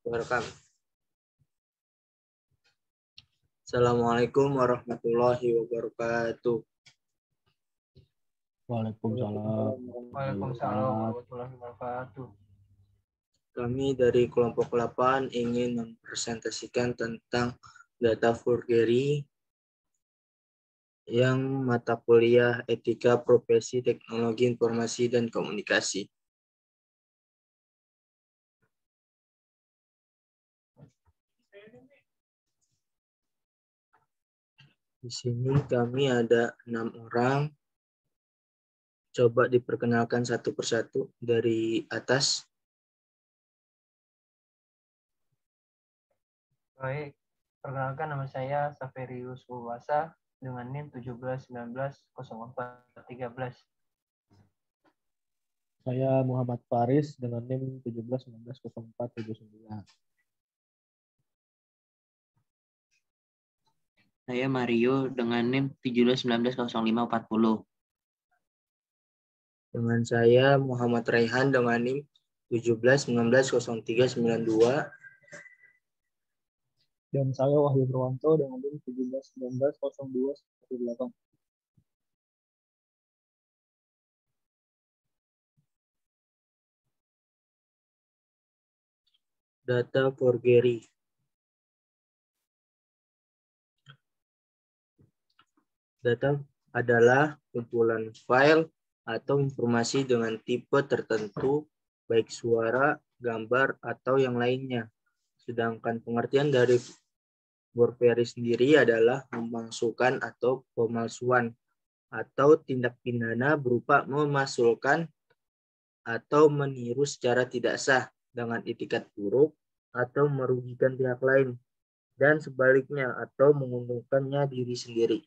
Welcome. Assalamualaikum warahmatullahi wabarakatuh. Waalaikumsalam. Waalaikumsalam warahmatullahi wabarakatuh. Kami dari kelompok 8 ingin mempresentasikan tentang data forgery yang mata kuliah Etika Profesi Teknologi Informasi dan Komunikasi. Di sini kami ada 6 orang. Coba diperkenalkan satu persatu dari atas. Baik, perkenalkan nama saya Saferius Ulwasa dengan NIM 17190413. Saya Muhammad Faris dengan NIM 17190479. Saya Mario dengan NIM 17190540. Dengan saya Muhammad Raihan dengan NIM 17190392. Dan saya Wahyu Purwanto dengan NIM 17190218. Data forgery. Data adalah kumpulan file atau informasi dengan tipe tertentu, baik suara, gambar, atau yang lainnya. Sedangkan pengertian dari forgery sendiri adalah memalsukan atau pemalsuan, atau tindak pidana berupa memasukkan atau meniru secara tidak sah dengan itikat buruk atau merugikan pihak lain, dan sebaliknya atau menguntungkannya diri sendiri.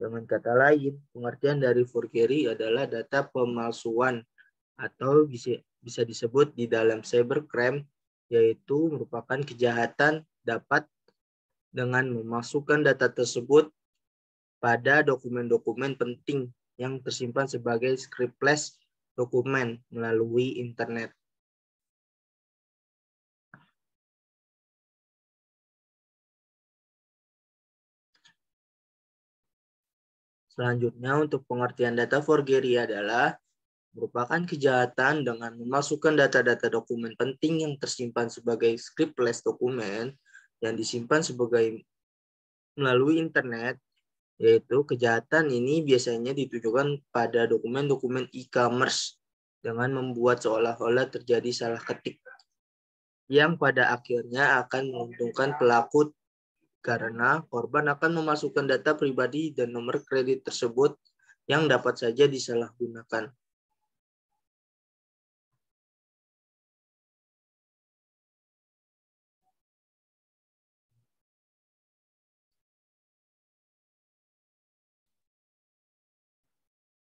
Dengan kata lain, pengertian dari forgery adalah data pemalsuan atau bisa disebut di dalam cybercrime, yaitu merupakan kejahatan dapat dengan memasukkan data tersebut pada dokumen-dokumen penting yang tersimpan sebagai scriptless dokumen melalui internet. Selanjutnya, untuk pengertian data forgery adalah merupakan kejahatan dengan memasukkan data-data dokumen penting yang tersimpan sebagai scriptless dokumen yang disimpan sebagai melalui internet, yaitu kejahatan ini biasanya ditujukan pada dokumen-dokumen e-commerce dengan membuat seolah-olah terjadi salah ketik yang pada akhirnya akan menguntungkan pelaku karena korban akan memasukkan data pribadi dan nomor kredit tersebut yang dapat saja disalahgunakan.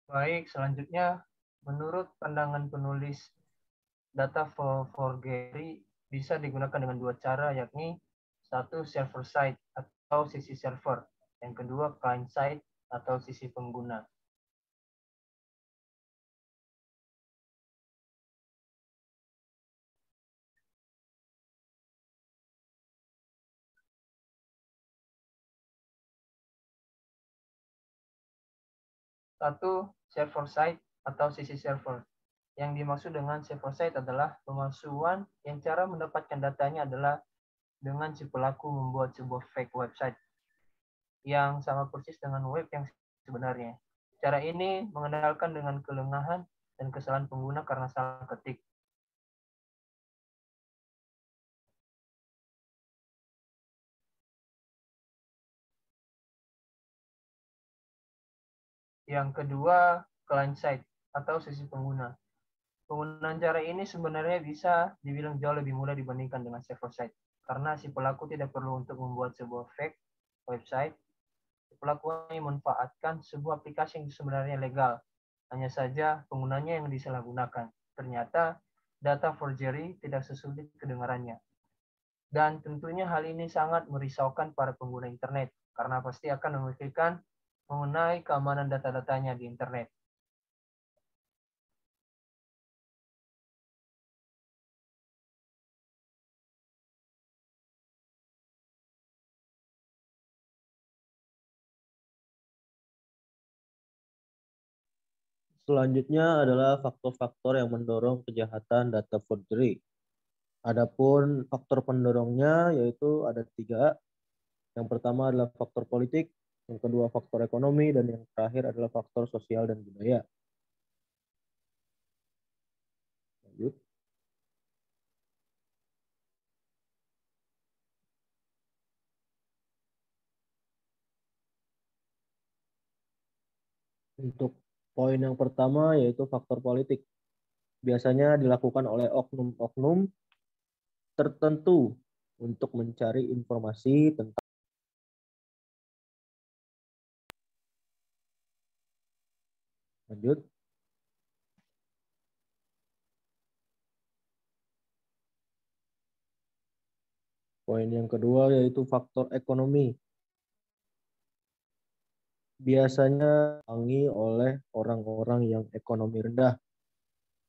Baik, selanjutnya menurut pandangan penulis, data forgery bisa digunakan dengan dua cara, yakni satu server side atau sisi server, yang kedua client side atau sisi pengguna. Satu, server side atau sisi server. Yang dimaksud dengan server side adalah pemalsuan yang cara mendapatkan datanya adalah dengan si pelaku membuat sebuah fake website yang sama persis dengan web yang sebenarnya. Cara ini mengandalkan dengan kelengahan dan kesalahan pengguna karena salah ketik. Yang kedua, client side atau sisi pengguna. Penggunaan cara ini sebenarnya bisa dibilang jauh lebih mudah dibandingkan dengan server side, karena si pelaku tidak perlu untuk membuat sebuah fake website. Si pelaku hanya memanfaatkan sebuah aplikasi yang sebenarnya legal, hanya saja penggunanya yang disalahgunakan. Ternyata data forgery tidak sesulit kedengarannya. Dan tentunya hal ini sangat merisaukan para pengguna internet, karena pasti akan memikirkan mengenai keamanan data-datanya di internet. Selanjutnya adalah faktor-faktor yang mendorong kejahatan data forgery. Adapun faktor pendorongnya yaitu ada 3. Yang pertama adalah faktor politik, yang kedua faktor ekonomi, dan yang terakhir adalah faktor sosial dan budaya. Lanjut. Untuk poin yang pertama yaitu faktor politik. Biasanya dilakukan oleh oknum-oknum tertentu untuk mencari informasi tentang. Lanjut. Poin yang kedua yaitu faktor ekonomi. Biasanya dipangi oleh orang-orang yang ekonomi rendah.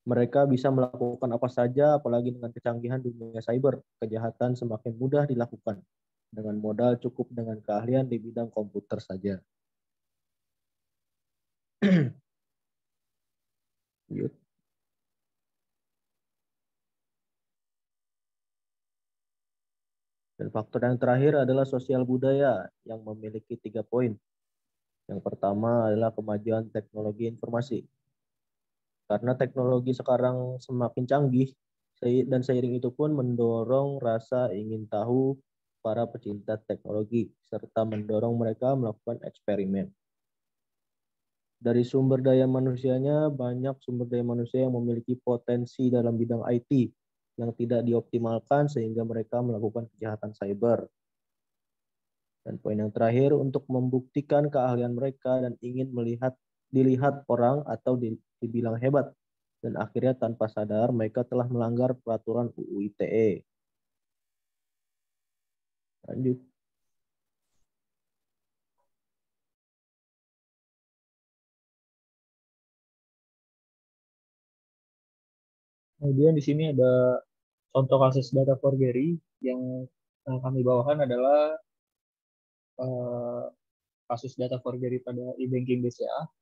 Mereka bisa melakukan apa saja, apalagi dengan kecanggihan dunia cyber. Kejahatan semakin mudah dilakukan dengan modal cukup dengan keahlian di bidang komputer saja. Lanjut. Dan faktor yang terakhir adalah sosial budaya yang memiliki 3 poin. Yang pertama adalah kemajuan teknologi informasi. Karena teknologi sekarang semakin canggih, dan seiring itu pun mendorong rasa ingin tahu para pecinta teknologi, serta mendorong mereka melakukan eksperimen. Dari sumber daya manusianya, banyak sumber daya manusia yang memiliki potensi dalam bidang IT yang tidak dioptimalkan sehingga mereka melakukan kejahatan cyber. Dan poin yang terakhir, untuk membuktikan keahlian mereka dan ingin dilihat orang atau dibilang hebat. Dan akhirnya tanpa sadar mereka telah melanggar peraturan UU ITE. Lanjut. Kemudian di sini ada contoh kasus data forgery yang kami bawakan adalah kasus data forgery pada e-banking BCA.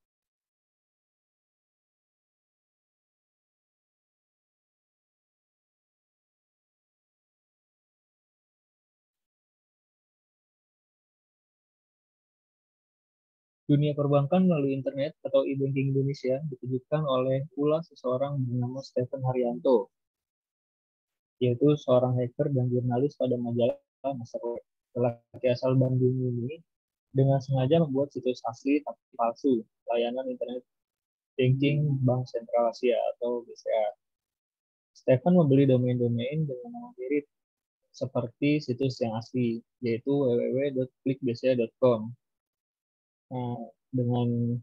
Dunia perbankan melalui internet atau e-banking Indonesia ditujukan oleh ulah seseorang bernama Stephen Haryanto, yaitu seorang hacker dan jurnalis pada majalah Masterweb. Lelaki asal Bandung ini dengan sengaja membuat situs asli tapi palsu layanan internet banking Bank Sentral Asia atau BCA. Stephen membeli domain-domain dengan nama mirip seperti situs yang asli, yaitu www.klikbca.com. Nah, dengan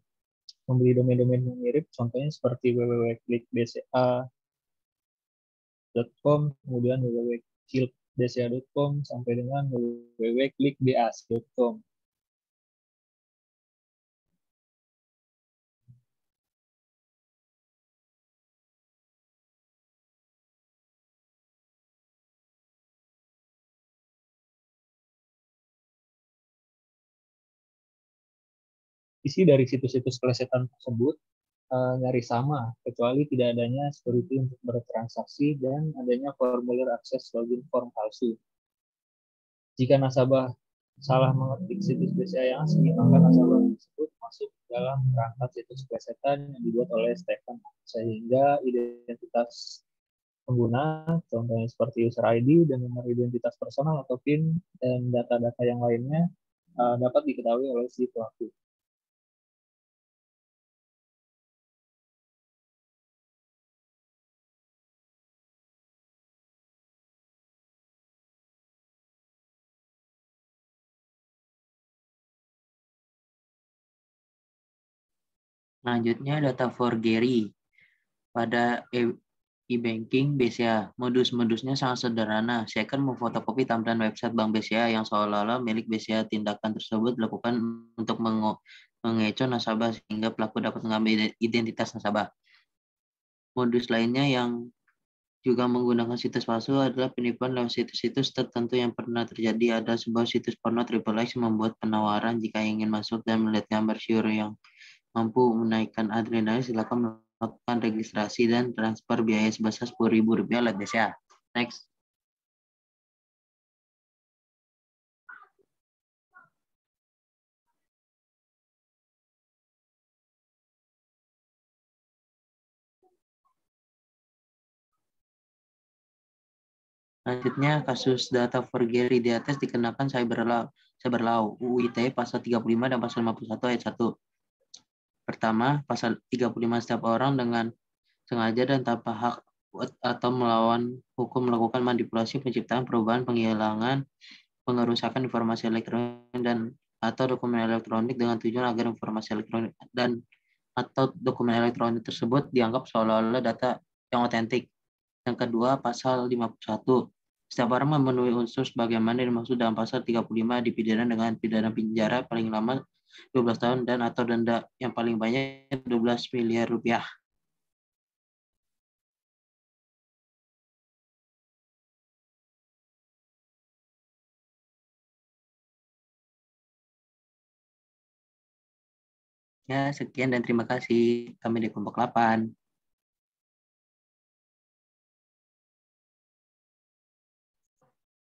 membeli domain-domain yang mirip, contohnya seperti www.klikbca.com, kemudian www.klikbca.com, sampai dengan www.klikbas.com. Isi dari situs-situs pelesetan tersebut nyaris sama, kecuali tidak adanya security untuk bertransaksi dan adanya formulir akses login form palsu. Jika nasabah salah mengetik situs BCA yang asli, maka nasabah tersebut masuk dalam perangkat situs pelesetan yang dibuat oleh Stephen, sehingga identitas pengguna, contohnya seperti user ID dan nomor identitas personal atau PIN dan data-data yang lainnya dapat diketahui oleh si pelaku. Selanjutnya data forgery pada e-banking BCA. Modus-modusnya sangat sederhana. Hacker memfotokopi tampilan website Bank BCA yang seolah-olah milik BCA. Tindakan tersebut dilakukan untuk mengecoh nasabah sehingga pelaku dapat mengambil identitas nasabah. Modus lainnya yang juga menggunakan situs palsu adalah penipuan lewat situs-situs tertentu yang pernah terjadi. Ada sebuah situs porno XXX membuat penawaran jika ingin masuk dan melihat gambar syur yang mampu menaikkan adrenalin, silakan melakukan registrasi dan transfer biaya sebesar Rp10.000 lewat BCA. Next. Selanjutnya, kasus data forgery di atas dikenakan cyber law UU ITE pasal 35 dan pasal 51 ayat 1. Pertama, pasal 35 setiap orang dengan sengaja dan tanpa hak atau melawan hukum melakukan manipulasi, penciptaan, perubahan, penghilangan, pengerusakan informasi elektronik dan atau dokumen elektronik dengan tujuan agar informasi elektronik dan atau dokumen elektronik tersebut dianggap seolah-olah data yang otentik. Yang kedua, pasal 51. Setiap orang memenuhi unsur sebagaimana dimaksud dalam pasal 35 dipidana dengan pidana penjara paling lama 12 tahun dan atau denda yang paling banyak 12 miliar rupiah. Ya, sekian dan terima kasih. Kami di kelompok 8.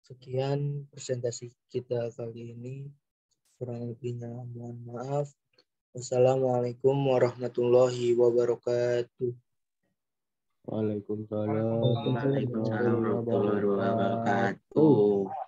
Sekian presentasi kita kali ini. Kurang lebihnya mohon maaf. Wassalamualaikum warahmatullahi wabarakatuh. Waalaikumsalam Waalaikumsalam warahmatullahi wabarakatuh.